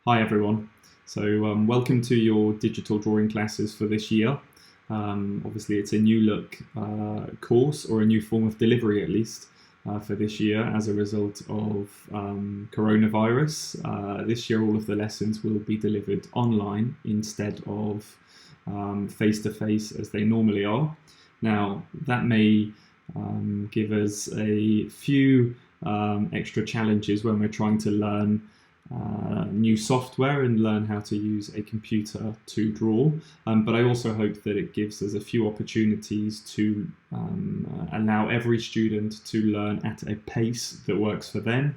Hi everyone. Welcome to your digital drawing classes for this year. Obviously it's a new look course, or a new form of delivery at least, for this year as a result of coronavirus. This year all of the lessons will be delivered online instead of face-to-face as they normally are. Now that may give us a few extra challenges when we're trying to learn new software and learn how to use a computer to draw, but I also hope that it gives us a few opportunities to allow every student to learn at a pace that works for them.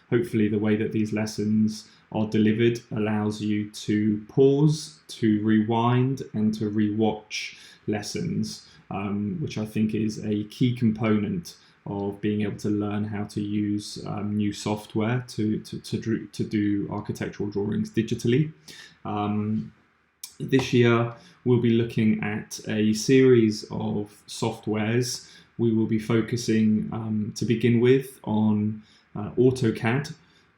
Hopefully the way that these lessons are delivered allows you to pause, to rewind and to rewatch lessons, which I think is a key component of being able to learn how to use new software to do architectural drawings digitally. This year we'll be looking at a series of softwares. We will be focusing to begin with on AutoCAD,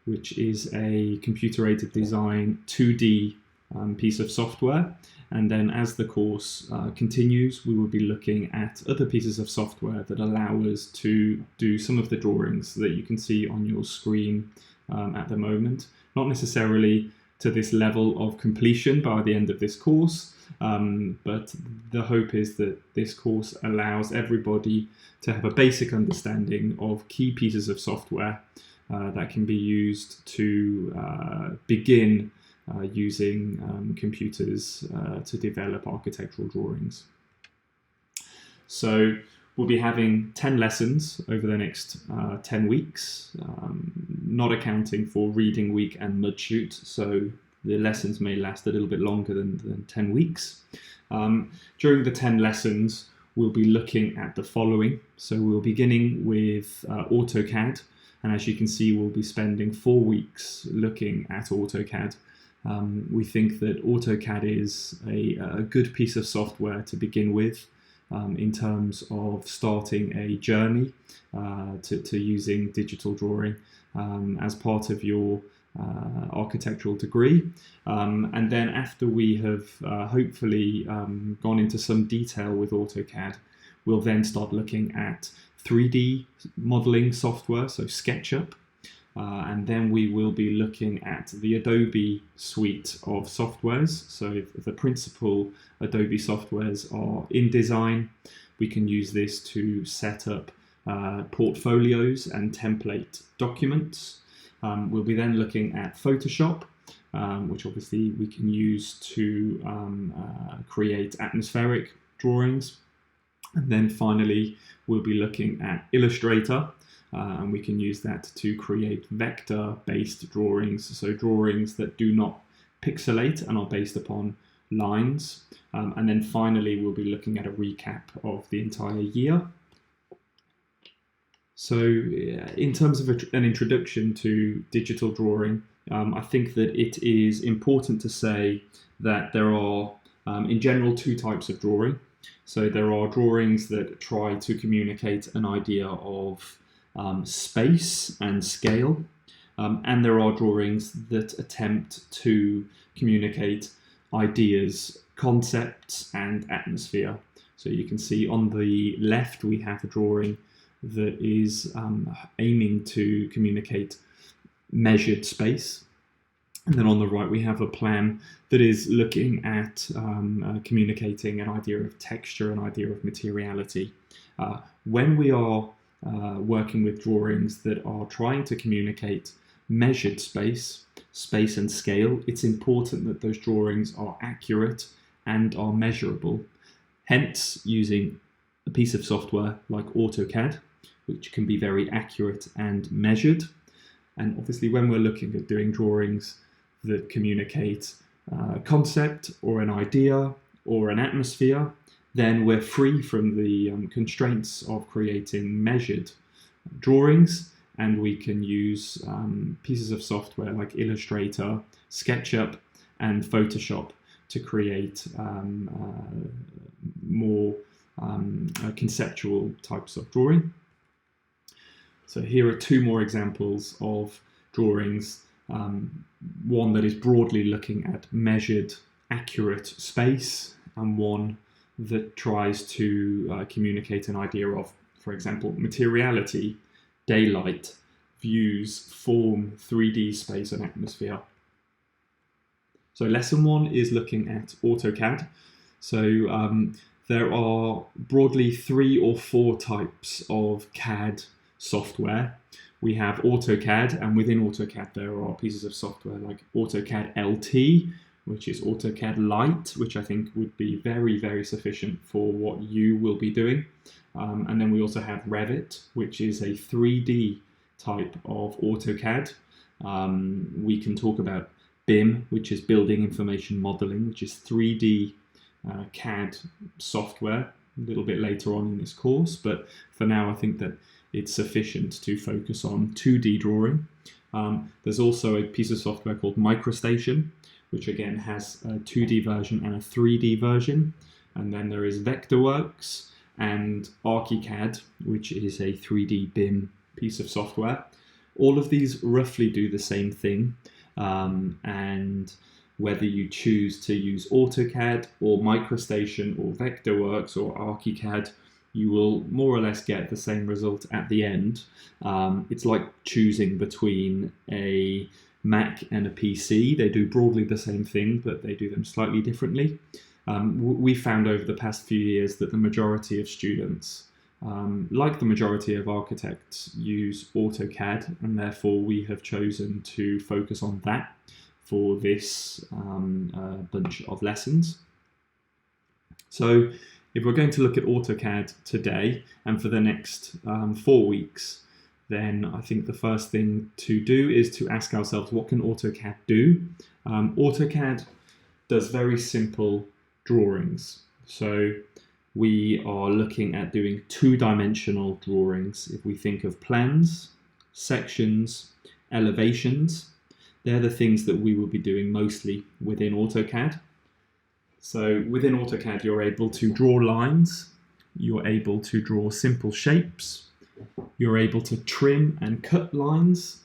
which is a computer-aided design 2D piece of software. And then as the course continues, we will be looking at other pieces of software that allow us to do some of the drawings that you can see on your screen at the moment. Not necessarily to this level of completion by the end of this course, but the hope is that this course allows everybody to have a basic understanding of key pieces of software that can be used to begin using computers to develop architectural drawings. So we'll be having 10 lessons over the next 10 weeks, not accounting for reading week and mud shoot, so the lessons may last a little bit longer than 10 weeks. During the 10 lessons, we'll be looking at the following. So we'll be beginning with AutoCAD, and as you can see, we'll be spending 4 weeks looking at AutoCAD. We think that AutoCAD is a good piece of software to begin with in terms of starting a journey to using digital drawing as part of your architectural degree. And then after we have hopefully gone into some detail with AutoCAD, we'll then start looking at 3D modeling software, so SketchUp. And then we will be looking at the Adobe suite of softwares. So the principal Adobe softwares are InDesign. We can use this to set up portfolios and template documents. We'll be then looking at Photoshop, which obviously we can use to create atmospheric drawings. And then finally, we'll be looking at Illustrator. And we can use that to create vector-based drawings, so drawings that do not pixelate and are based upon lines. And then finally, we'll be looking at a recap of the entire year. So in terms of an introduction to digital drawing, I think that it is important to say that there are, in general, two types of drawing. So there are drawings that try to communicate an idea of space and scale, and there are drawings that attempt to communicate ideas, concepts and atmosphere. So you can see on the left we have a drawing that is aiming to communicate measured space, and then on the right we have a plan that is looking at communicating an idea of texture, an idea of materiality. When we are working with drawings that are trying to communicate measured space and scale, it's important that those drawings are accurate and are measurable. Hence, using a piece of software like AutoCAD, which can be very accurate and measured. And obviously when we're looking at doing drawings that communicate a concept or an idea or an atmosphere, then we're free from the constraints of creating measured drawings, and we can use pieces of software like Illustrator, SketchUp and Photoshop to create more conceptual types of drawing. So here are two more examples of drawings one that is broadly looking at measured, accurate space, and one that tries to communicate an idea of, for example, materiality, daylight, views, form, 3D space and atmosphere. So lesson 1 is looking at AutoCAD. So there are broadly 3 or 4 types of CAD software. We have AutoCAD, and within AutoCAD there are pieces of software like AutoCAD LT, which is AutoCAD Lite, which I think would be very, very sufficient for what you will be doing. And then we also have Revit, which is a 3D type of AutoCAD. We can talk about BIM, which is Building Information Modeling, which is 3D CAD software a little bit later on in this course. But for now, I think that it's sufficient to focus on 2D drawing. There's also a piece of software called MicroStation, which again has a 2D version and a 3D version. And then there is Vectorworks and AutoCAD, which is a 3D BIM piece of software. All of these roughly do the same thing. And whether you choose to use AutoCAD or MicroStation or Vectorworks or AutoCAD, you will more or less get the same result at the end. It's like choosing between a Mac and a PC. They do broadly the same thing, but they do them slightly differently. We found over the past few years that the majority of students, like the majority of architects, use AutoCAD, and therefore we have chosen to focus on that for this bunch of lessons. So if we're going to look at AutoCAD today and for the next 4 weeks, then I think the first thing to do is to ask ourselves, what can AutoCAD do? AutoCAD does very simple drawings. So we are looking at doing 2-dimensional drawings. If we think of plans, sections, elevations, they're the things that we will be doing mostly within AutoCAD. So within AutoCAD, you're able to draw lines, you're able to draw simple shapes, you're able to trim and cut lines,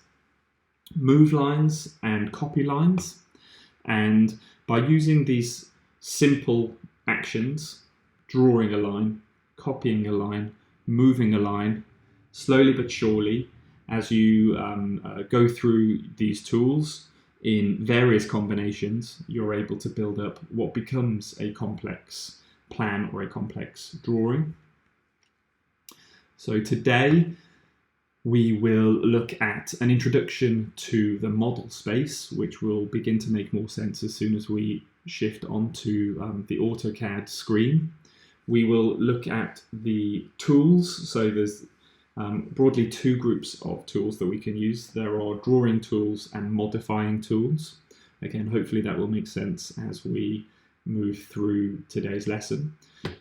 move lines and copy lines. And by using these simple actions, drawing a line, copying a line, moving a line, slowly but surely, as you go through these tools in various combinations, you're able to build up what becomes a complex plan or a complex drawing. So today we will look at an introduction to the model space, which will begin to make more sense as soon as we shift onto the AutoCAD screen. We will look at the tools. So there's broadly 2 groups of tools that we can use. There are drawing tools and modifying tools. Again, hopefully that will make sense as we move through today's lesson.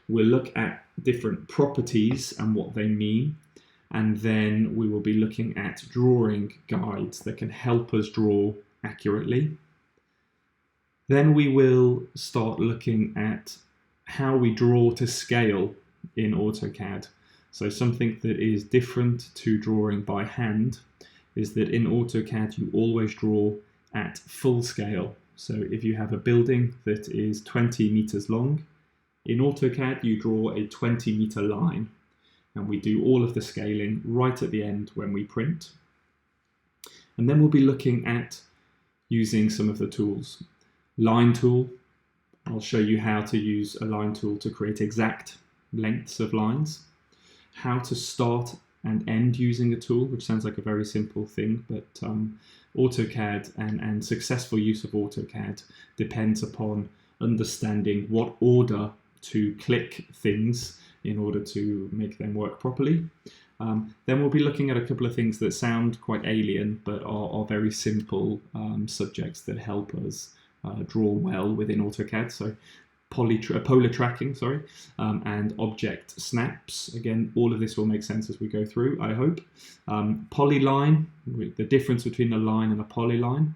We'll look at different properties and what they mean, and then we will be looking at drawing guides that can help us draw accurately. Then we will start looking at how we draw to scale in AutoCAD. So something that is different to drawing by hand is that in AutoCAD you always draw at full scale. So if you have a building that is 20 meters long, in AutoCAD you draw a 20-meter line, and we do all of the scaling right at the end when we print. And then we'll be looking at using some of the tools. Line tool, I'll show you how to use a line tool to create exact lengths of lines. How to start and end using a tool, which sounds like a very simple thing, but AutoCAD and successful use of AutoCAD depends upon understanding what order to click things in order to make them work properly. Then we'll be looking at a couple of things that sound quite alien, but are very simple subjects that help us draw well within AutoCAD. So polar tracking, and object snaps. Again, all of this will make sense as we go through, I hope. Polyline, the difference between a line and a polyline.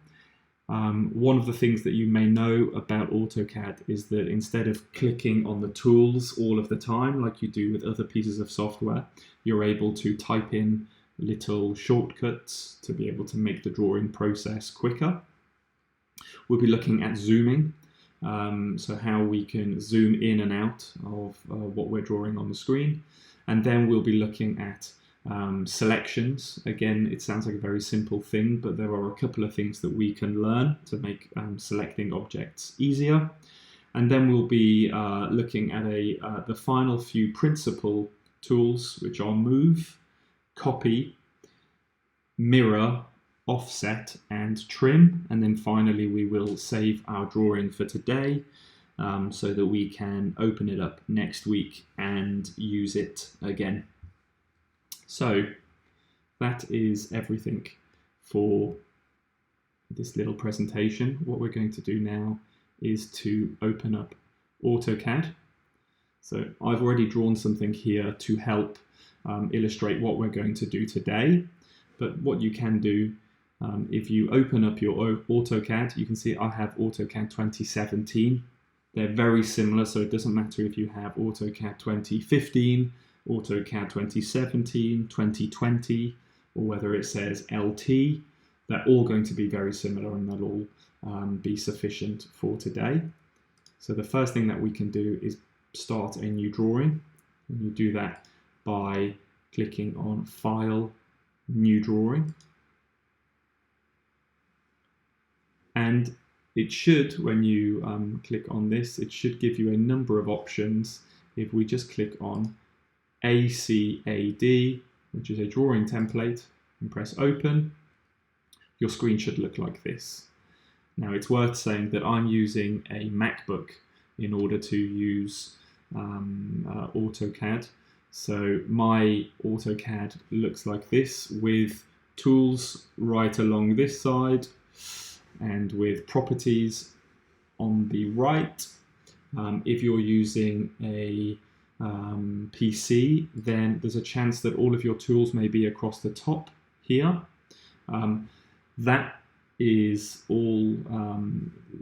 One of the things that you may know about AutoCAD is that instead of clicking on the tools all of the time, like you do with other pieces of software, you're able to type in little shortcuts to be able to make the drawing process quicker. We'll be looking at zooming, so how we can zoom in and out of what we're drawing on the screen. And then we'll be looking at selections. Again, it sounds like a very simple thing, but there are a couple of things that we can learn to make selecting objects easier. And then we'll be looking at the final few principal tools, which are move, copy, mirror, offset, and trim. And then finally we will save our drawing for today, so that we can open it up next week and use it again. So that is everything for this little presentation. What we're going to do now is to open up AutoCAD. So I've already drawn something here to help illustrate what we're going to do today. But what you can do, if you open up your AutoCAD, you can see I have AutoCAD 2017. They're very similar, so it doesn't matter if you have AutoCAD 2015, AutoCAD 2017, 2020, or whether it says LT. They're all going to be very similar, and they'll all be sufficient for today. So the first thing that we can do is start a new drawing, and you do that by clicking on File, New Drawing. And it should, when you click on this, it should give you a number of options. If we just click on ACAD, which is a drawing template, and press open, your screen should look like this. Now it's worth saying that I'm using a MacBook in order to use AutoCAD. So my AutoCAD looks like this, with tools right along this side and with properties on the right. If you're using a PC, then there's a chance that all of your tools may be across the top here. That is all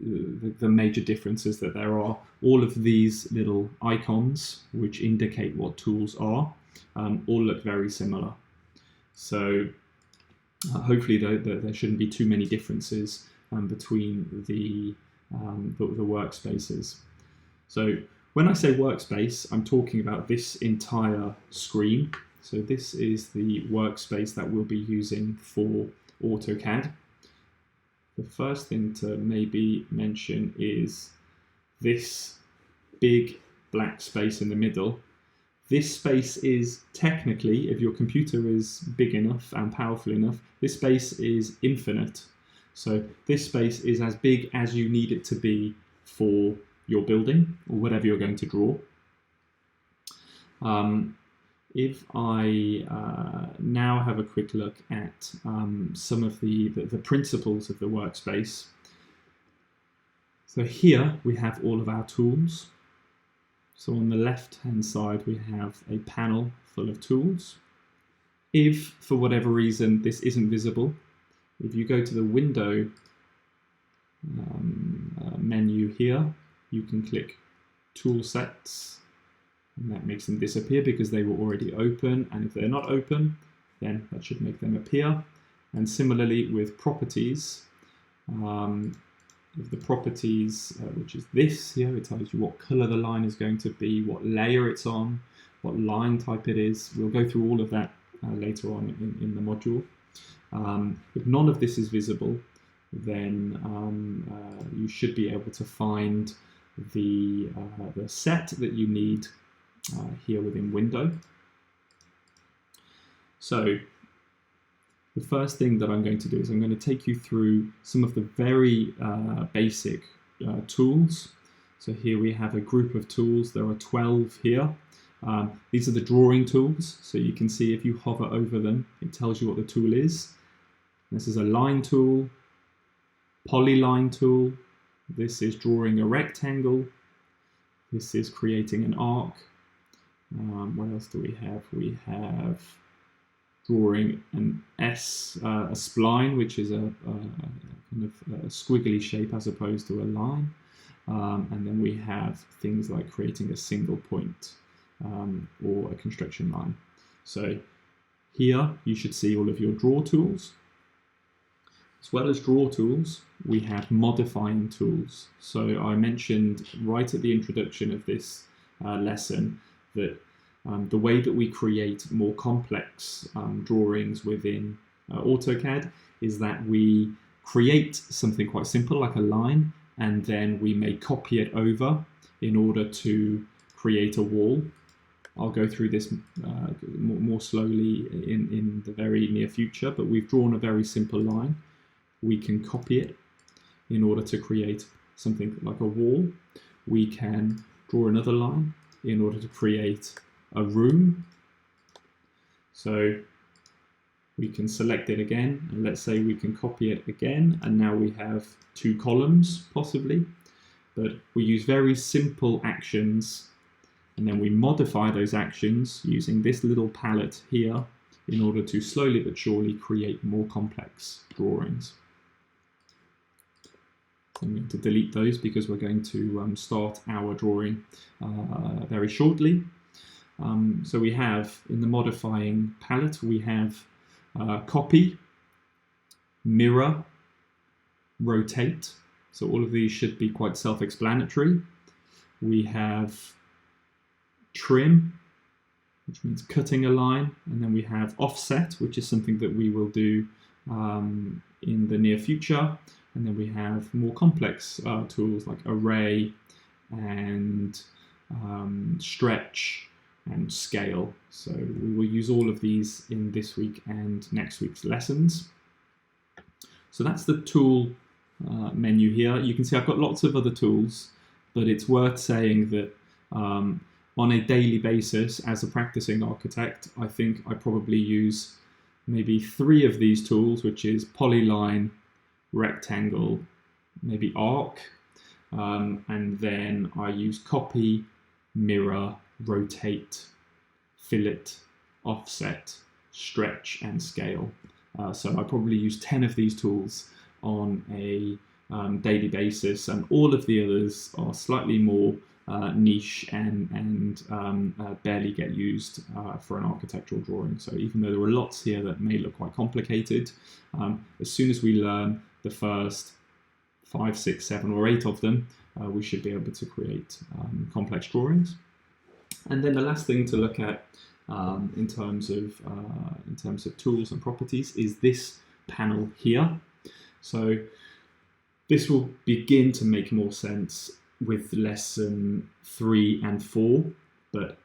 the major differences that there are. All of these little icons, which indicate what tools are, all look very similar. So hopefully there shouldn't be too many differences between the workspaces. So when I say workspace, I'm talking about this entire screen. So this is the workspace that we'll be using for AutoCAD. The first thing to maybe mention is this big black space in the middle. This space is technically, if your computer is big enough and powerful enough, this space is infinite. So this space is as big as you need it to be for your building or whatever you're going to draw. If I now have a quick look at some of the principles of the workspace. So here we have all of our tools. So on the left-hand side we have a panel full of tools. If for whatever reason this isn't visible, if you go to the window menu here, you can click Tool Sets, and that makes them disappear because they were already open, and if they're not open, then that should make them appear. And similarly with Properties, with the Properties, which is this here, it tells you what color the line is going to be, what layer it's on, what line type it is. We'll go through all of that later on in the module. If none of this is visible, then you should be able to find the set that you need here within Window. So the first thing that I'm going to do is I'm going to take you through some of the very basic tools. So here we have a group of tools. There are 12 here. These are the drawing tools. So you can see if you hover over them, it tells you what the tool is. This is a line tool, polyline tool. This is drawing a rectangle. This is creating an arc. What else do we have? We have drawing an S, a spline, which is a kind of a squiggly shape as opposed to a line. And then we have things like creating a single point or a construction line. So Here you should see all of your draw tools. As well as draw tools, we have modifying tools. So I mentioned right at the introduction of this lesson that the way that we create more complex drawings within AutoCAD is that we create something quite simple like a line, and then we may copy it over in order to create a wall. I'll go through this more slowly in the very near future, but we've drawn a very simple line. We can copy it in order to create something like a wall. We can draw another line in order to create a room. So we can select it again, and let's say we can copy it again, and now we have 2 columns possibly. But we use very simple actions, and then we modify those actions using this little palette here in order to slowly but surely create more complex drawings. I'm going to delete those because we're going to start our drawing very shortly. So we have, in the modifying palette, we have copy, mirror, rotate. So all of these should be quite self-explanatory. We have trim, which means cutting a line, and then we have offset, which is something that we will do in the near future. And then we have more complex tools like array and stretch and scale. So we will use all of these in this week and next week's lessons. So that's the tool menu here. You can see I've got lots of other tools, but it's worth saying that on a daily basis, as a practicing architect, I think I probably use maybe 3 of these tools, which is polyline, rectangle, maybe arc, and then I use copy, mirror, rotate, fillet, offset, stretch, and scale. So I probably use 10 of these tools on a daily basis, and all of the others are slightly more niche and barely get used for an architectural drawing. So even though there are lots here that may look quite complicated, as soon as we learn the first 5, 6, 7, or 8 of them, we should be able to create complex drawings. And then the last thing to look at in terms of tools and properties is this panel here. So this will begin to make more sense with lesson 3 and 4, but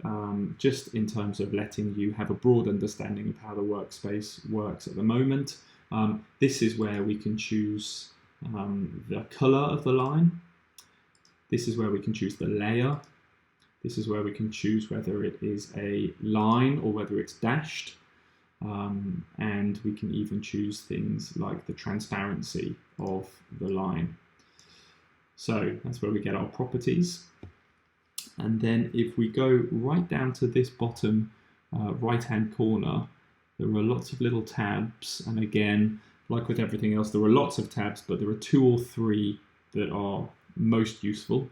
just in terms of letting you have a broad understanding of how the workspace works at the moment. This is where we can choose the color of the line. This is where we can choose the layer. This is where we can choose whether it is a line or whether it's dashed. And we can even choose things like the transparency of the line. So that's where we get our properties. And then if we go right down to this bottom right-hand corner, there are lots of little tabs. And again, like with everything else, there are lots of tabs, but there are 2 or 3 that are most useful.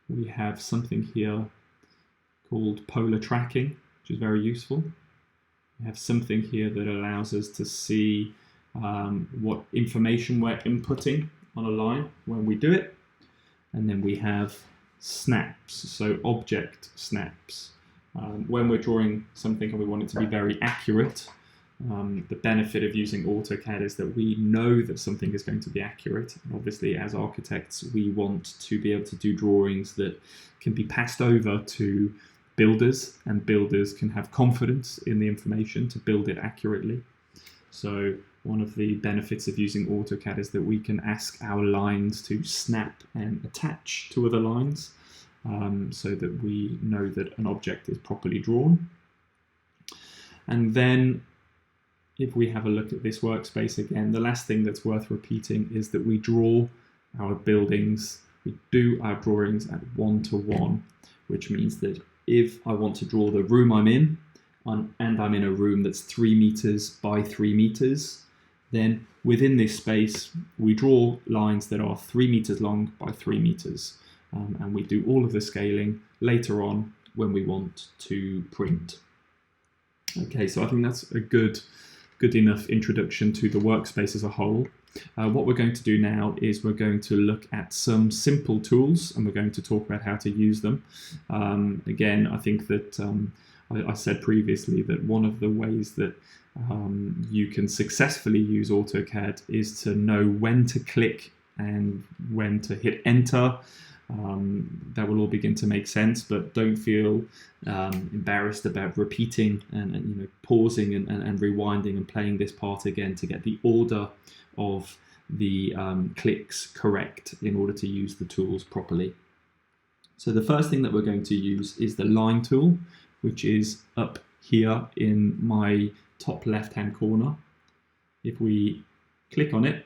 We have something here called polar tracking, which is very useful. We have something here that allows us to see what information we're inputting on a line when we do it. And then we have snaps, so object snaps. When we're drawing something and we want it to be very accurate, the benefit of using AutoCAD is that we know that something is going to be accurate. And obviously, as architects, we want to be able to do drawings that can be passed over to builders, and builders can have confidence in the information to build it accurately. So one of the benefits of using AutoCAD is that we can ask our lines to snap and attach to other lines, so that we know that an object is properly drawn. And then if we have a look at this workspace again, the last thing that's worth repeating is that we draw our buildings, we do our drawings at 1:1, which means that if I want to draw the room I'm in, and I'm in a room that's 3 meters by 3 meters, then within this space, we draw lines that are 3 meters long by 3 meters. And we do all of the scaling later on when we want to print. Okay, so I think that's a good enough introduction to the workspace as a whole. What we're going to do now is we're going to look at some simple tools, and we're going to talk about how to use them. Again, I think that I said previously that one of the ways that you can successfully use AutoCAD is to know when to click and when to hit enter. That will all begin to make sense, but don't feel embarrassed about repeating and pausing and rewinding and playing this part again to get the order of the clicks correct in order to use the tools properly. So the first thing that we're going to use is the line tool, which is up here in my top left hand corner. If we click on it,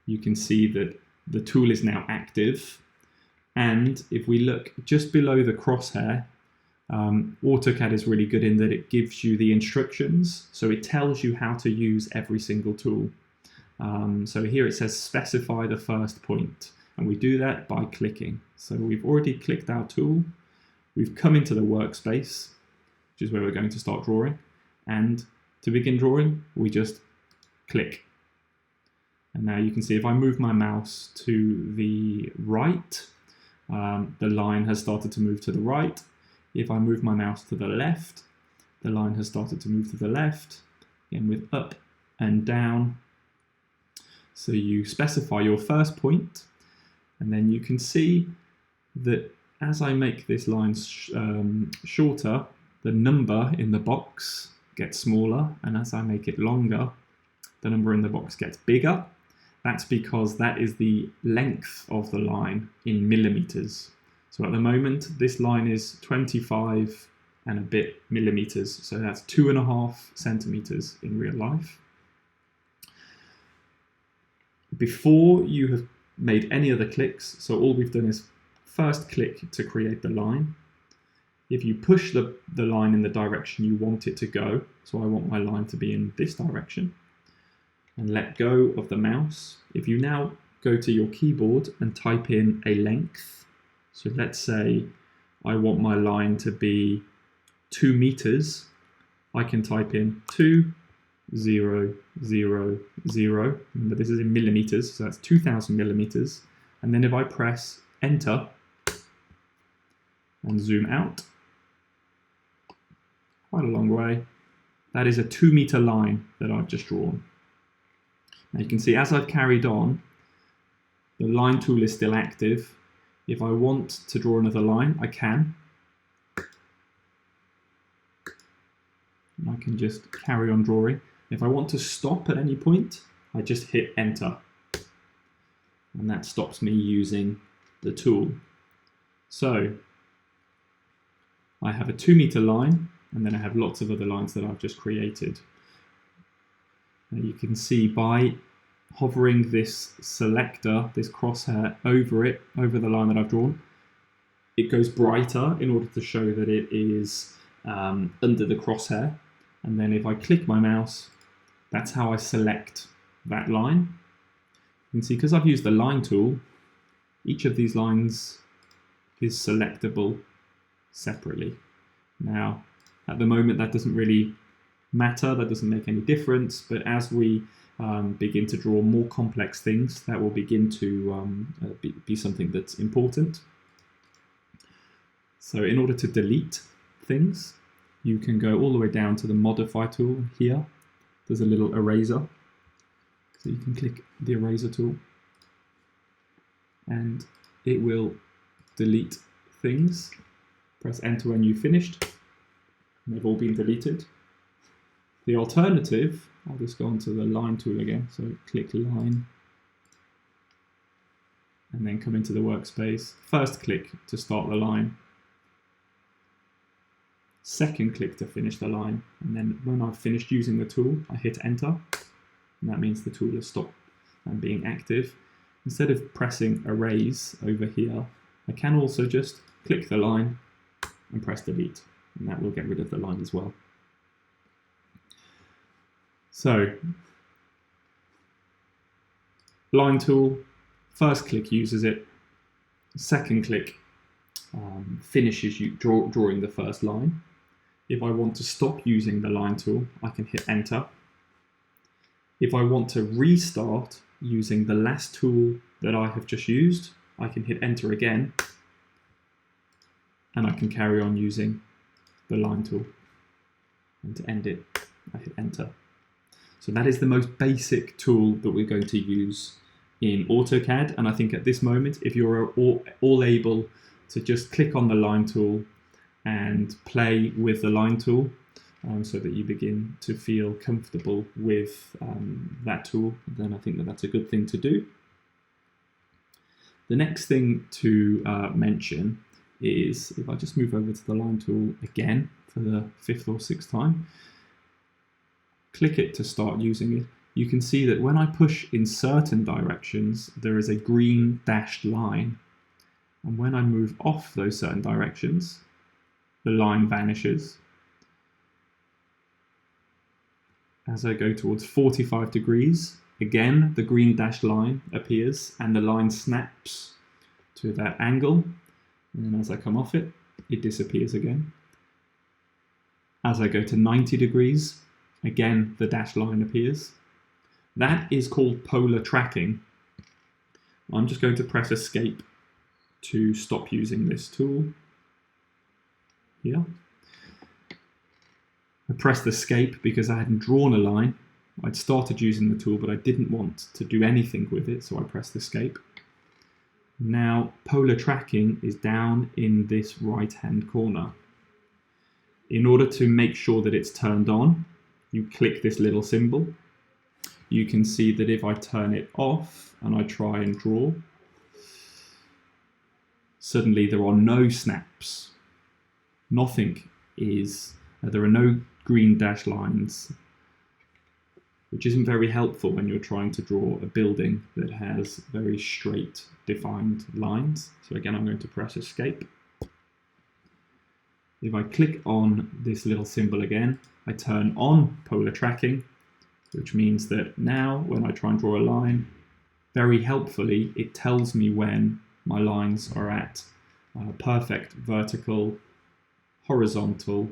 you can see that the tool is now active, and if we look just below the crosshair, AutoCAD is really good in that it gives you the instructions, so it tells you how to use every single tool. So here it says specify the first point, and we do that by clicking. So we've already clicked our tool, we've come into the workspace, which is where we're going to start drawing, and to begin drawing we just click. And now you can see if I move my mouse to the right, the line has started to move to the right. If I move my mouse to the left, the line has started to move to the left, again with up and down. So you specify your first point, and then you can see that as I make this line shorter, the number in the box gets smaller, and as I make it longer, the number in the box gets bigger. That's because that is the length of the line in millimeters. So at the moment, this line is 25 and a bit millimeters. So that's 2.5 centimeters in real life. Before you have made any other clicks, so all we've done is first click to create the line. If you push the line in the direction you want it to go, so I want my line to be in this direction, and let go of the mouse. If you now go to your keyboard and type in a length, so let's say I want my line to be 2 meters, I can type in 2, 0, 0, 0. Remember, this is in millimeters, so that's 2000 millimeters. And then if I press enter and zoom out, quite a long way, that is a 2 meter line that I've just drawn. Now you can see as I've carried on, the line tool is still active. If I want to draw another line, I can. And I can just carry on drawing. If I want to stop at any point, I just hit enter. And that stops me using the tool. So I have a 2 meter line, and then I have lots of other lines that I've just created. And you can see by hovering this selector, this crosshair over the line that I've drawn, it goes brighter in order to show that it is under the crosshair. And then if I click my mouse, that's how I select that line. You can see because I've used the line tool, each of these lines is selectable separately. Now, at the moment, that doesn't really matter, that doesn't make any difference, but as we begin to draw more complex things, that will begin to be something that's important. So in order to delete things, you can go all the way down to the modify tool here. There's a little eraser, so you can click the eraser tool and it will delete things. Press enter when you've finished, and they've all been deleted. The alternative, I'll just go onto the line tool again, so click line, and then come into the workspace. First click to start the line, second click to finish the line, and then when I've finished using the tool, I hit enter, and that means the tool has stopped being active. Instead of pressing erase over here, I can also just click the line and press delete, and that will get rid of the line as well. So, line tool, first click uses it, second click finishes you drawing the first line. If I want to stop using the line tool, I can hit enter. If I want to restart using the last tool that I have just used, I can hit enter again, and I can carry on using the line tool. And to end it, I hit enter. So that is the most basic tool that we're going to use in AutoCAD. And I think at this moment, if you're all able to just click on the line tool and play with the line tool, so that you begin to feel comfortable with that tool, then I think that that's a good thing to do. The next thing to mention is, if I just move over to the line tool again for the 5th or 6th time, click it to start using it, you can see that when I push in certain directions, there is a green dashed line. And when I move off those certain directions, the line vanishes. As I go towards 45 degrees, again, the green dashed line appears and the line snaps to that angle. And then as I come off it, it disappears again. As I go to 90 degrees, again, the dashed line appears. That is called polar tracking. I'm just going to press escape to stop using this tool here. I pressed escape because I hadn't drawn a line. I'd started using the tool, but I didn't want to do anything with it, so I pressed escape. Now, polar tracking is down in this right-hand corner. In order to make sure that it's turned on, you click this little symbol. You can see that if I turn it off and I try and draw, suddenly there are no snaps. There are no green dashed lines, which isn't very helpful when you're trying to draw a building that has very straight defined lines. So again, I'm going to press escape. If I click on this little symbol again, I turn on polar tracking, which means that now when I try and draw a line, very helpfully, it tells me when my lines are at perfect vertical, horizontal,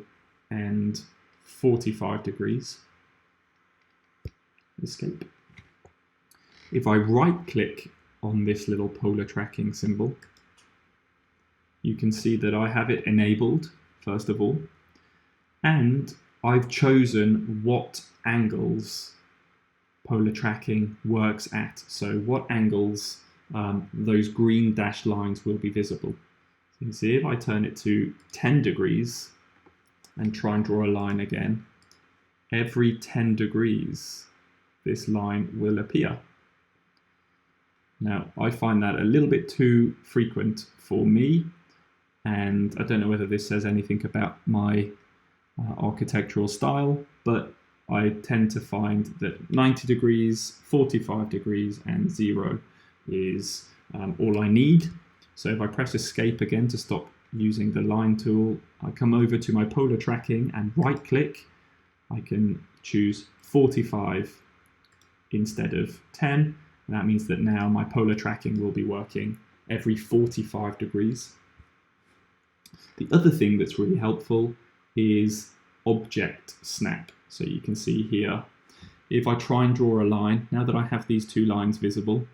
and 45 degrees. Escape. If I right click on this little polar tracking symbol, you can see that I have it enabled, first of all, and I've chosen what angles polar tracking works at. So what angles those green dashed lines will be visible. So you can see if I turn it to 10 degrees and try and draw a line again, every 10 degrees this line will appear. Now, I find that a little bit too frequent for me, and I don't know whether this says anything about my architectural style, but I tend to find that 90 degrees, 45 degrees, and 0 is all I need. So if I press escape again to stop using the line tool, I come over to my polar tracking and right click. I can choose 45 instead of 10. And that means that now my polar tracking will be working every 45 degrees. The other thing that's really helpful is object snap. So you can see here, if I try and draw a line, now that I have these two lines visible,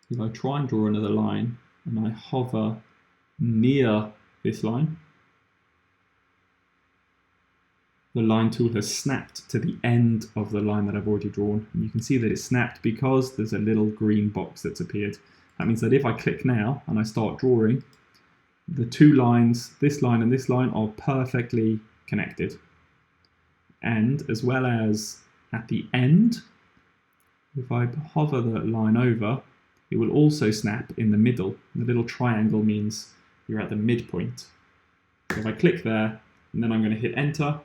if I try and draw another line and I hover near this line, the line tool has snapped to the end of the line that I've already drawn. And you can see that it's snapped because there's a little green box that's appeared. That means that if I click now and I start drawing, the two lines, this line and this line, are perfectly connected. And as well as at the end, if I hover the line over, it will also snap in the middle. The little triangle means you're at the midpoint. So if I click there, and then I'm going to hit enter,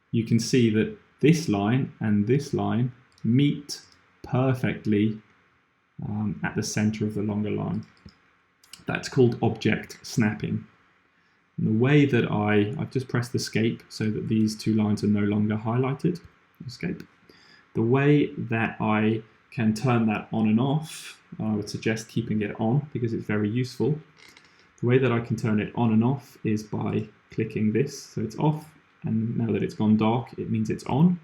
you can see that this line and this line meet perfectly at the center of the longer line. That's called object snapping. And the way that I've just pressed escape so that these two lines are no longer highlighted. Escape. The way that I can turn that on and off, I would suggest keeping it on because it's very useful. The way that I can turn it on and off is by clicking this, so it's off, and now that it's gone dark, it means it's on.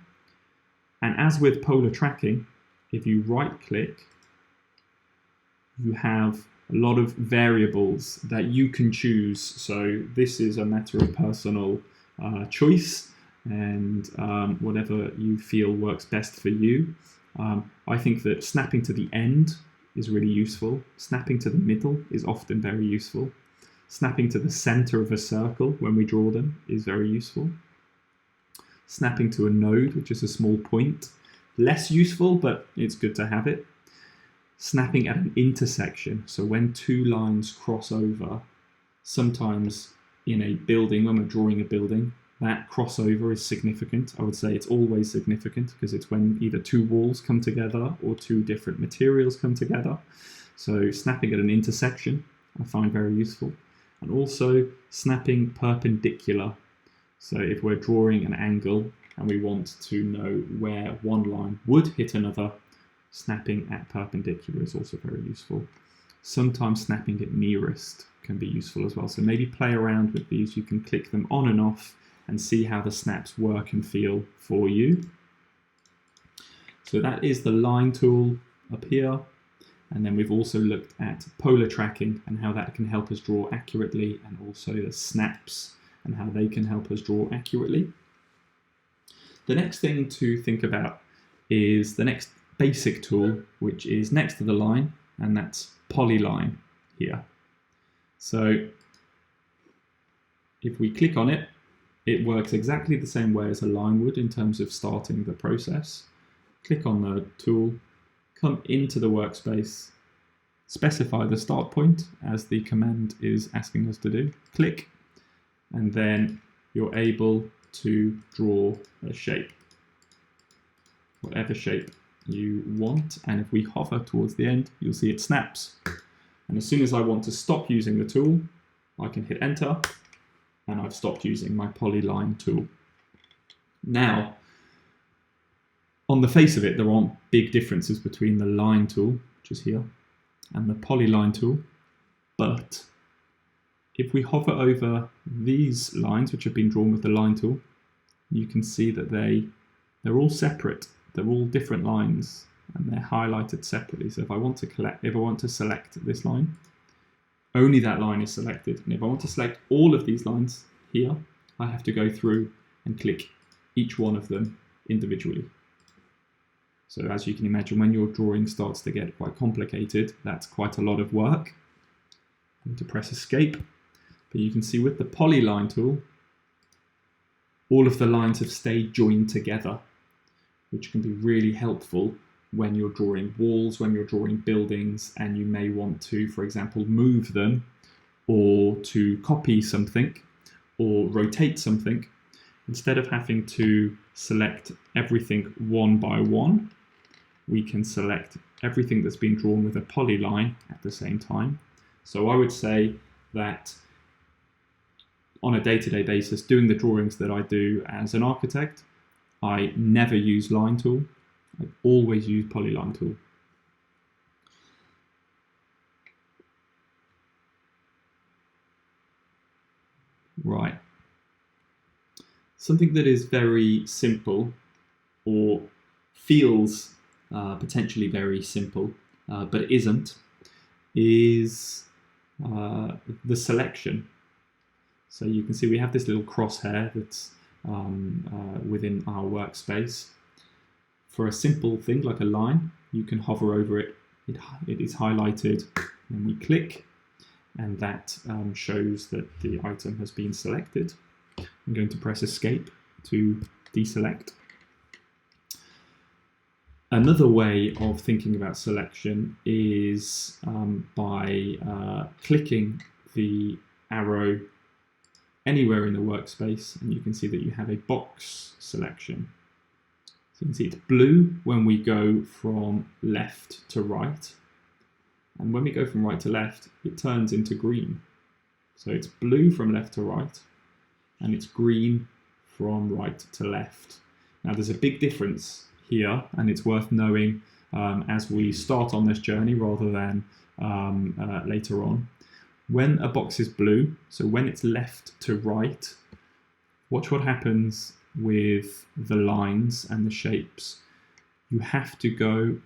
And as with polar tracking, if you right click, you have a lot of variables that you can choose. So this is a matter of personal choice, and whatever you feel works best for you. I think that snapping to the end is really useful. Snapping to the middle is often very useful. Snapping to the center of a circle when we draw them is very useful. Snapping to a node, which is a small point, less useful, but it's good to have it. Snapping at an intersection, so when two lines cross over, sometimes in a building, when we're drawing a building, that crossover is significant. I would say it's always significant because it's when either two walls come together or two different materials come together. So snapping at an intersection I find very useful. And also snapping perpendicular. So if we're drawing an angle and we want to know where one line would hit another, snapping at perpendicular is also very useful. Sometimes snapping at nearest can be useful as well. So maybe play around with these. You can click them on and off and see how the snaps work and feel for you. So that is the line tool up here. And then we've also looked at polar tracking and how that can help us draw accurately, and also the snaps and how they can help us draw accurately. The next thing to think about is the next basic tool, which is next to the line, and that's polyline here. So if we click on it, it works exactly the same way as a line would in terms of starting the process. Click on the tool, come into the workspace, specify the start point as the command is asking us to do, click, and then you're able to draw a shape, whatever shape you want. And if we hover towards the end, you'll see it snaps. And as soon as I want to stop using the tool, I can hit enter, and I've stopped using my polyline tool. Now, on the face of it, there aren't big differences between the line tool, which is here, and the polyline tool. But if we hover over these lines, which have been drawn with the line tool, you can see that they're all separate. They're all different lines, and they're highlighted separately. So if I want to select this line, only that line is selected. And if I want to select all of these lines here, I have to go through and click each one of them individually. So as you can imagine, when your drawing starts to get quite complicated, that's quite a lot of work. I'm going to press escape, but you can see with the polyline tool, all of the lines have stayed joined together, which can be really helpful when you're drawing walls, when you're drawing buildings, and you may want to, for example, move them, or to copy something, or rotate something. Instead of having to select everything one by one, we can select everything that's been drawn with a polyline at the same time. So I would say that on a day-to-day basis, doing the drawings that I do as an architect, I never use line tool. I always use polyline tool. Right. Something that is very simple, or feels potentially very simple, but isn't, is the selection. So you can see we have this little crosshair that's within our workspace. For a simple thing like a line, you can hover over it. It is highlighted, and we click, and that shows that the item has been selected. I'm going to press escape to deselect. Another way of thinking about selection is by clicking the arrow anywhere in the workspace, and you can see that you have a box selection. So you can see it's blue when we go from left to right, and when we go from right to left, it turns into green. So it's blue from left to right, and it's green from right to left. Now there's a big difference here, and it's worth knowing as we start on this journey rather than later on. When a box is blue, so when it's left to right, watch what happens with the lines and the shapes. You have to go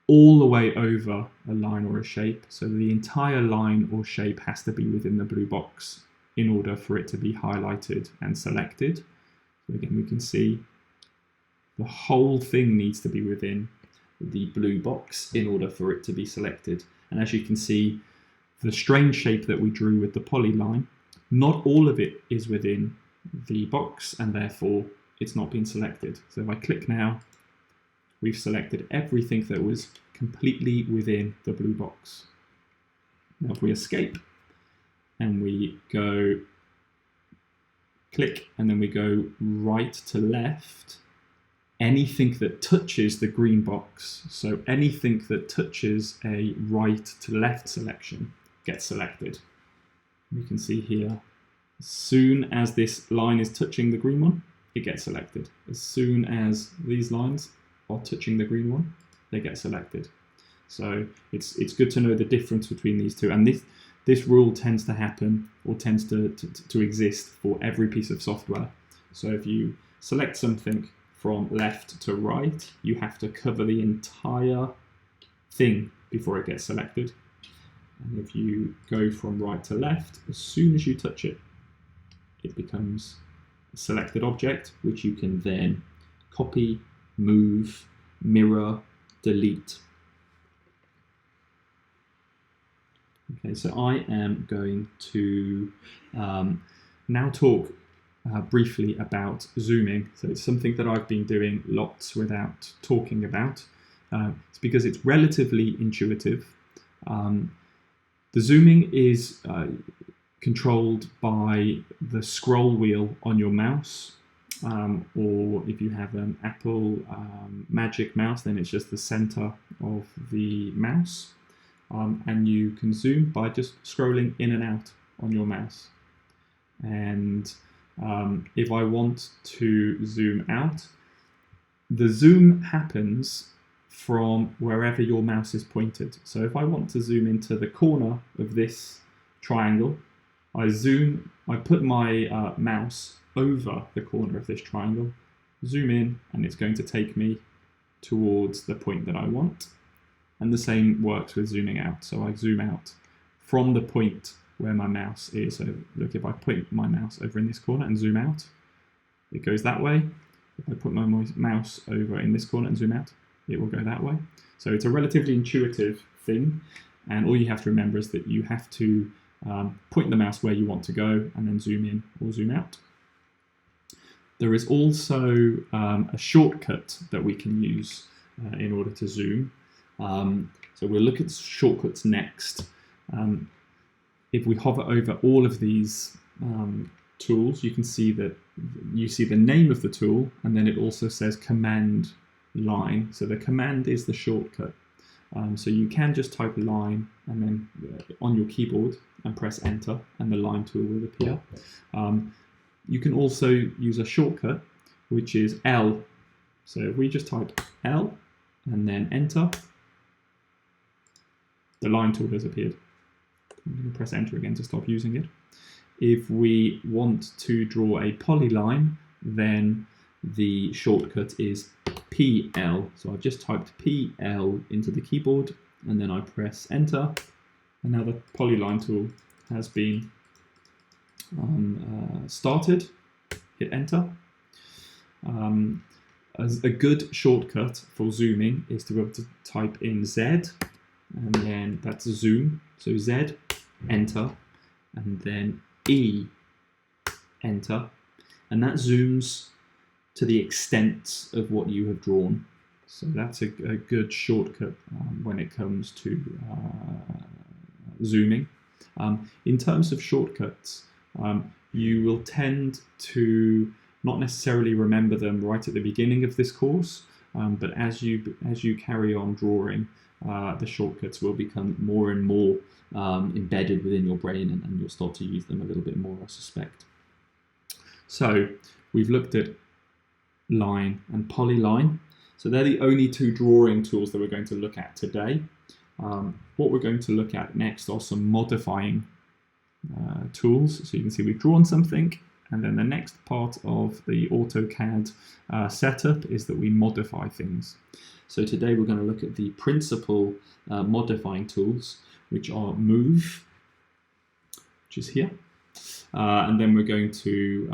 all the way over a line or a shape, so the entire line or shape has to be within the blue box in order for it to be highlighted and selected. So again, we can see the whole thing needs to be within the blue box in order for it to be selected. And as you can see, the strange shape that we drew with the polyline, not all of it is within the box, and therefore it's not been selected. So if I click now, we've selected everything that was completely within the blue box. Now if we escape and we go click and then we go right to left, anything that touches the green box, so anything that touches a right to left selection, gets selected. You can see here, as soon as this line is touching the green one, it gets selected. As soon as these lines are touching the green one, they get selected. So it's good to know the difference between these two. And this rule tends to happen, or tends to exist for every piece of software. So if you select something from left to right, you have to cover the entire thing before it gets selected. And if you go from right to left, as soon as you touch it, it becomes a selected object, which you can then copy, move, mirror, delete. Okay, so I am going to now talk briefly about zooming. So it's something that I've been doing lots without talking about. It's because it's relatively intuitive. The zooming is controlled by the scroll wheel on your mouse, or if you have an Apple Magic Mouse, then it's just the center of the mouse. And you can zoom by just scrolling in and out on your mouse. And if I want to zoom out, the zoom happens from wherever your mouse is pointed. So if I want to zoom into the corner of this triangle, I put my mouse over the corner of this triangle, zoom in, and it's going to take me towards the point that I want. And the same works with zooming out. So I zoom out from the point where my mouse is. So look, if I point my mouse over in this corner and zoom out, it goes that way. If I put my mouse over in this corner and zoom out, it will go that way. So it's a relatively intuitive thing. And all you have to remember is that you have to point the mouse where you want to go and then zoom in or zoom out. There is also a shortcut that we can use in order to zoom. So we'll look at shortcuts next. If we hover over all of these tools, you can see that you see the name of the tool, and then it also says command line. So the command is the shortcut. So you can just type line and then on your keyboard and press enter, and the line tool will appear. You can also use a shortcut, which is L. So if we just type L and then enter, the line tool has appeared. I'm going to press enter again to stop using it. If we want to draw a polyline, then the shortcut is PL. So I've just typed PL into the keyboard and then I press enter, and now the polyline tool has been started. Hit enter. As a good shortcut for zooming is to be able to type in Z, and then that's zoom. So Z, enter, and then E, enter, and that zooms to the extent of what you have drawn. So that's a good shortcut when it comes to zooming. In terms of shortcuts, you will tend to not necessarily remember them right at the beginning of this course, but as you carry on drawing, the shortcuts will become more and more embedded within your brain, and you'll start to use them a little bit more, I suspect. So we've looked at line and polyline. So they're the only two drawing tools that we're going to look at today. What we're going to look at next are some modifying tools. So you can see we've drawn something, and then the next part of the AutoCAD setup is that we modify things. So today we're going to look at the principal modifying tools, which are Move, which is here, and then we're going to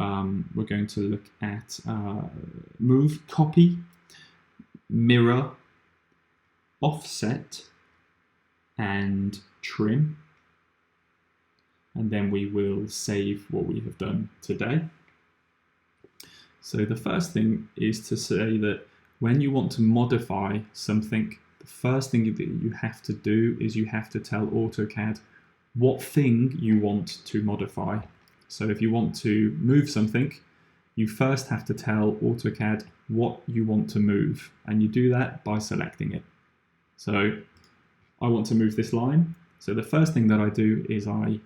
look at Move, Copy, Mirror, Offset, and Trim. And then we will save what we have done today. So the first thing is to say that when you want to modify something, the first thing that you have to do is you have to tell AutoCAD what thing you want to modify. So if you want to move something, you first have to tell AutoCAD what you want to move, and you do that by selecting it. So I want to move this line. So the first thing that I do is I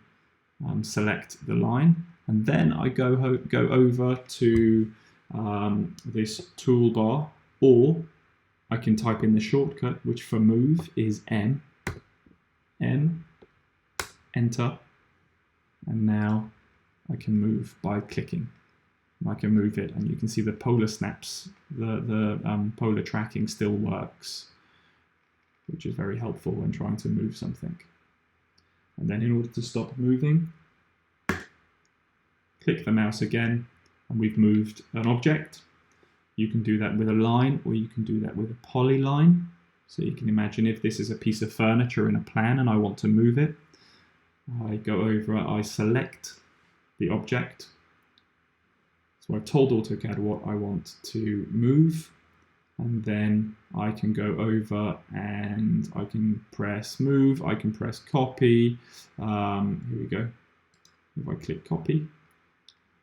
select the line, and then I go over to this toolbar, or I can type in the shortcut, which for move is M, enter, and now I can move by clicking. I can move it, and you can see the polar snaps, the polar tracking still works, which is very helpful when trying to move something. And then in order to stop moving, click the mouse again, and we've moved an object. You can do that with a line, or you can do that with a polyline. So you can imagine if this is a piece of furniture in a plan and I want to move it, I go over, I select the object. So I've told AutoCAD what I want to move, and then I can go over and I can press move, I can press copy. Here we go. If I click copy,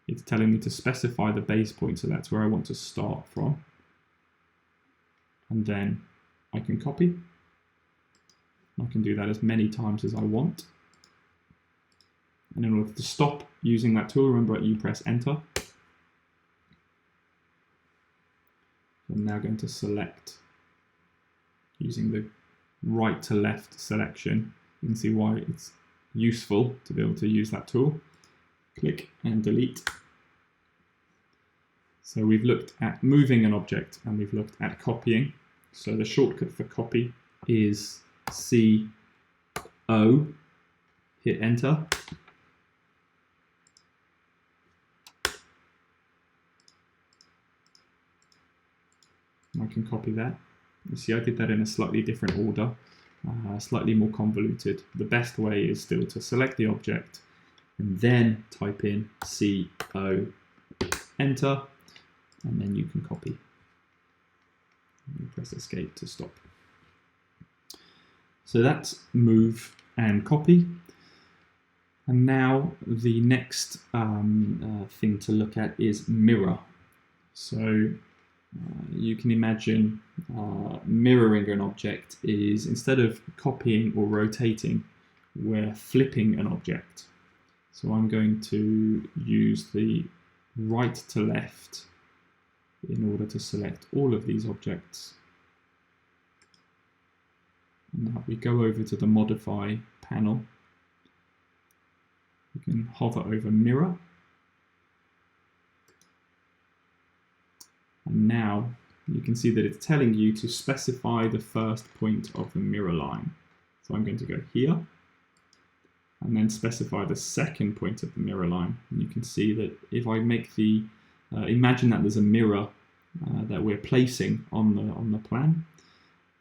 it's telling me to specify the base point, so that's where I want to start from. And then I can copy. I can do that as many times as I want. And in order to stop using that tool, remember you press enter. I'm now going to select using the right to left selection. You can see why it's useful to be able to use that tool. Click and delete. So we've looked at moving an object and we've looked at copying. So the shortcut for copy is CO, hit enter. I can copy that. You see I did that in a slightly different order, slightly more convoluted. The best way is still to select the object and then type in CO, enter, and then you can copy. You press escape to stop. So that's move and copy. And now the next thing to look at is mirror. So you can imagine mirroring an object is, instead of copying or rotating, we're flipping an object. So I'm going to use the right to left in order to select all of these objects. And now we go over to the modify panel. You can hover over mirror. And now you can see that it's telling you to specify the first point of the mirror line. So I'm going to go here and then specify the second point of the mirror line. And you can see that if I make the, imagine that there's a mirror that we're placing on the plan.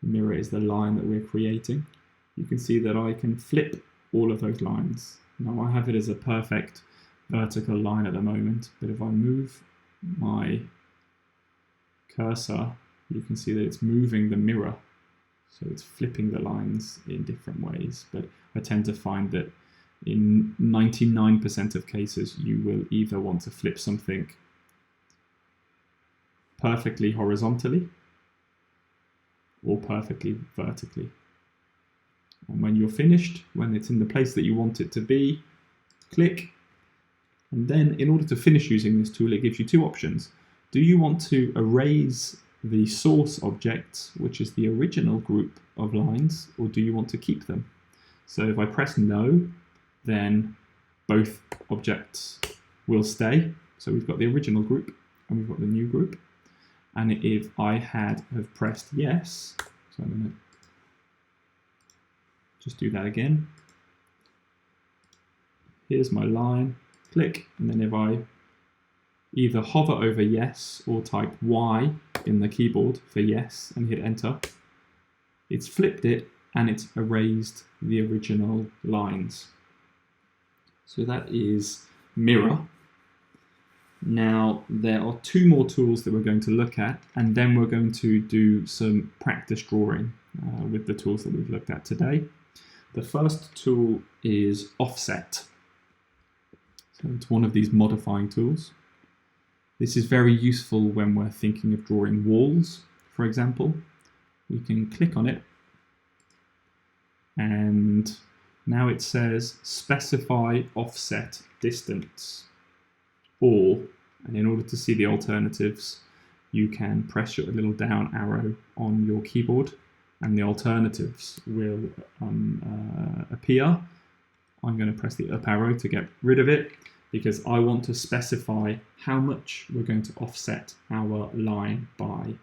The mirror is the line that we're creating. You can see that I can flip all of those lines. Now I have it as a perfect vertical line at the moment, but if I move my cursor, you can see that it's moving the mirror, so it's flipping the lines in different ways. But I tend to find that in 99% of cases you will either want to flip something perfectly horizontally or perfectly vertically. And when you're finished, when it's in the place that you want it to be, click. And then in order to finish using this tool, it gives you two options. Do you want to erase the source objects, which is the original group of lines, or do you want to keep them? So if I press no, then both objects will stay. So we've got the original group and we've got the new group. And if I have pressed yes, so I'm going to just do that again. Here's my line, click, and then if I either hover over yes or type Y in the keyboard for yes and hit enter, it's flipped it and it's erased the original lines. So that is mirror. Now there are two more tools that we're going to look at, and then we're going to do some practice drawing with the tools that we've looked at today. The first tool is offset. So it's one of these modifying tools. This is very useful when we're thinking of drawing walls, for example. We can click on it, and now it says specify offset distance. And in order to see the alternatives, you can press your little down arrow on your keyboard and the alternatives will appear. I'm going to press the up arrow to get rid of it because I want to specify how much we're going to offset our line by.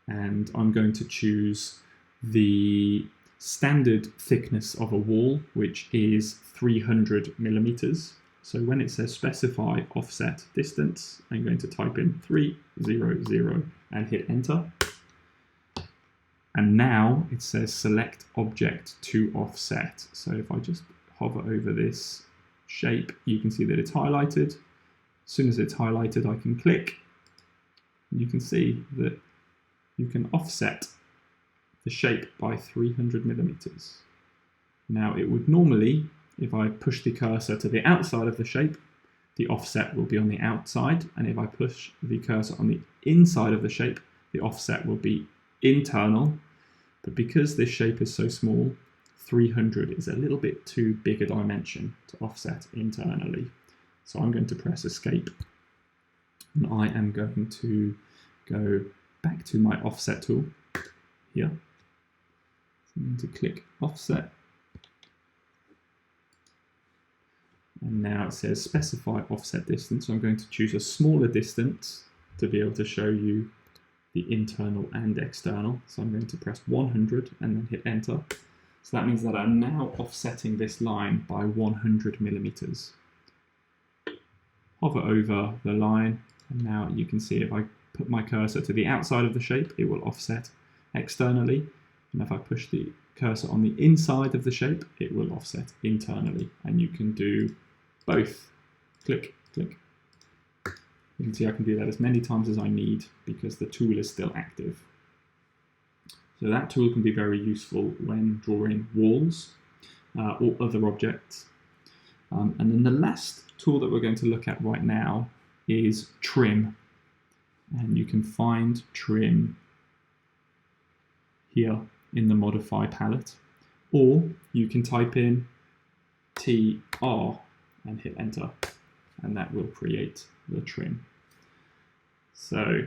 And I'm going to choose the standard thickness of a wall, which is 300 millimeters. So when it says specify offset distance, I'm going to type in 300 and hit enter. And now it says select object to offset. So if I just hover over this shape, you can see that it's highlighted. As soon as it's highlighted, I can click. You can see that you can offset the shape by 300 millimeters. Now it would normally, if I push the cursor to the outside of the shape, the offset will be on the outside, and if I push the cursor on the inside of the shape, the offset will be internal. But because this shape is so small, 300 is a little bit too big a dimension to offset internally. So I'm going to press escape, and I am going to go back to my offset tool here. So I'm going to click offset. And now it says specify offset distance. So I'm going to choose a smaller distance to be able to show you the internal and external. So I'm going to press 100 and then hit enter. So that means that I'm now offsetting this line by 100 millimeters. Hover over the line, and now you can see if I put my cursor to the outside of the shape, it will offset externally. And if I push the cursor on the inside of the shape, it will offset internally. And you can do both. Click, click. You can see I can do that as many times as I need because the tool is still active. So that tool can be very useful when drawing walls or other objects. And then the last tool that we're going to look at right now is trim. And you can find trim here in the modify palette, or you can type in TR and hit enter, and that will create the trim. So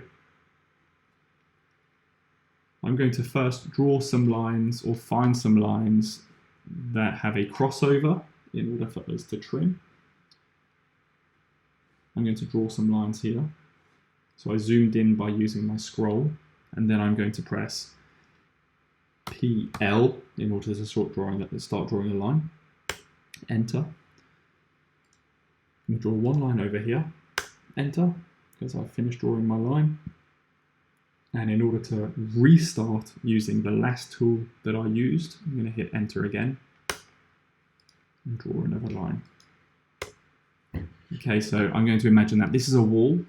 I'm going to first draw some lines or find some lines that have a crossover in order for us to trim. I'm going to draw some lines here. So I zoomed in by using my scroll, and then I'm going to press PL in order to start drawing a line. Enter. I'm going to draw one line over here. Enter, because I've finished drawing my line. And in order to restart using the last tool that I used, I'm going to hit enter again and draw another line. Okay, so I'm going to imagine that this is a wall,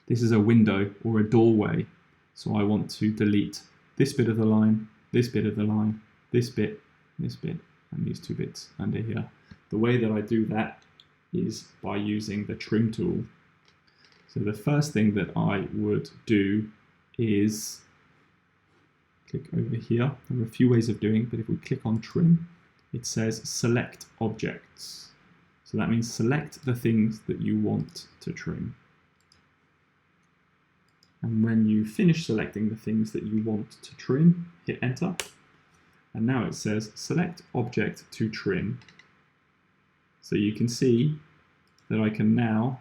this is a window or a doorway. So I want to delete this bit of the line, this bit of the line, this bit, and these two bits under here. The way that I do that is by using the trim tool. So the first thing that I would do is click over here. There are a few ways of doing it, but if we click on trim, it says select objects. So that means select the things that you want to trim. And when you finish selecting the things that you want to trim, hit enter. And now it says select object to trim. So you can see that I can now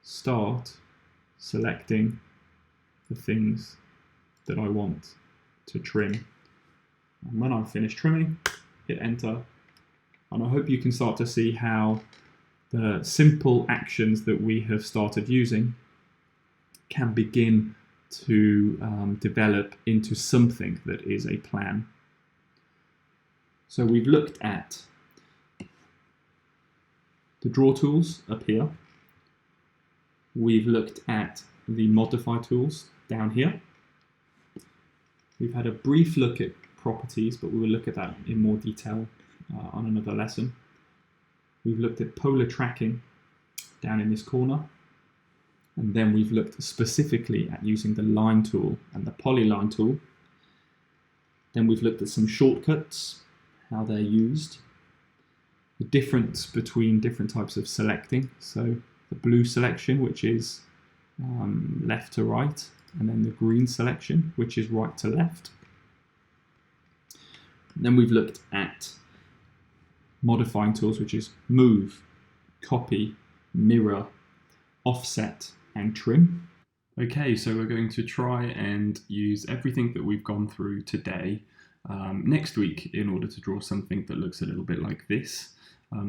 start selecting the things that I want to trim. And when I've finished trimming, hit enter. And I hope you can start to see how the simple actions that we have started using can begin to develop into something that is a plan. So we've looked at the draw tools up here. We've looked at the modify tools down here. We've had a brief look at properties, but we will look at that in more detail on another lesson. We've looked at polar tracking down in this corner. And then we've looked specifically at using the line tool and the polyline tool. Then we've looked at some shortcuts, how they're used, the difference between different types of selecting. So the blue selection, which is left to right, and then the green selection, which is right to left. And then we've looked at modifying tools, which is move, copy, mirror, offset, and trim. Okay, so we're going to try and use everything that we've gone through today next week in order to draw something that looks a little bit like this.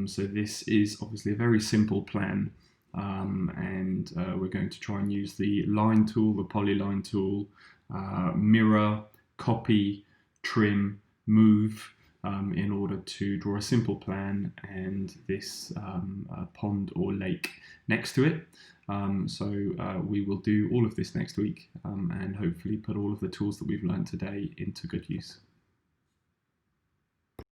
So this is obviously a very simple plan, and we're going to try and use the line tool, the polyline tool, mirror, copy, trim, move, in order to draw a simple plan and this pond or lake next to it. So we will do all of this next week and hopefully put all of the tools that we've learned today into good use.